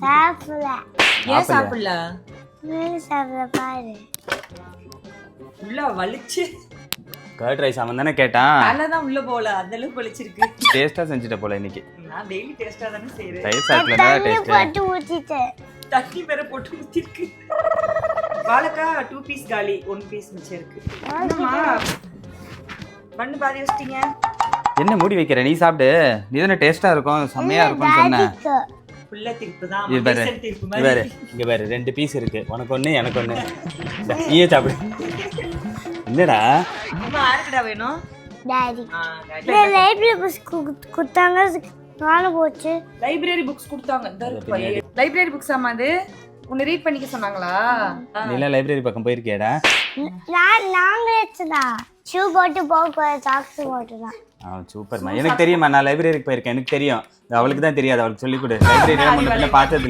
சாப்பிடல. ஏன் சாப்பிடல? சாப்பிட பாரு. உள்ள வலிச்சு கர்ட் ரைஸ் அவன் தானே கேட்டான். தான் உள்ள போல அந்த அளவுக்கு வலிச்சிருக்கு. டேஸ்டா செஞ்சுட்ட போல இன்னைக்கு. நான் டெய்லி டேஸ்டா தானே செய்றேன். தயிர் சாப்பிடல தான் டேஸ்ட். போட்டு ஊத்திட்டேன். தண்ணி வேற போட்டு ஊத்திருக்கு. வாழைக்கா 2 பீஸ் காலி, 1 பீஸ் மிச்சம் இருக்கு. என்னம்மா பண்ணு பாதி வச்சிட்டீங்க. என்ன மூடி வைக்கிற? நீ சாப்பிடு. நீ தானே டேஸ்டா இருக்கும், செம்மையா இருக்கும்னு சொன்ன. புள்ள திருப்பு தான். இது பாரு, திருப்பு இது மாதிரி. பாரு, இங்க பாரு 2 பீஸ் இருக்கு. உனக்கு ஒண்ணு எனக்கு ஒண்ணு. நீயே சாப்பிடு. என்னடா அம்மா யாருக்குடா வேணும்? டாடி. டாடி. லைப்ரரி புக்ஸ் குடுத்தாங்க. நானும் போச்சு. லைப்ரரி புக்ஸ் கொடுத்தாங்க. லைப்ரரி புக்ஸ் ஆமா அது. உன்னை ரீட் பண்ணிக்க சொன்னாங்களா? நீலாம் லைப்ரரி பக்கம் போயிருக்கியாடா? நாங்க வச்சதா. ஷூ போட்டு போக சாக்ஸ் போட்டுதான். சூப்பர்மா. எனக்கு தெரியுமா, நான் லைப்ரரிக்கு போயிருக்கேன், எனக்கு தெரியும். அவளுக்கு தான் தெரியாது, அவளுக்கு சொல்லிக் கொடு. லைப்ரரியில முன்ன பின்ன பார்த்தது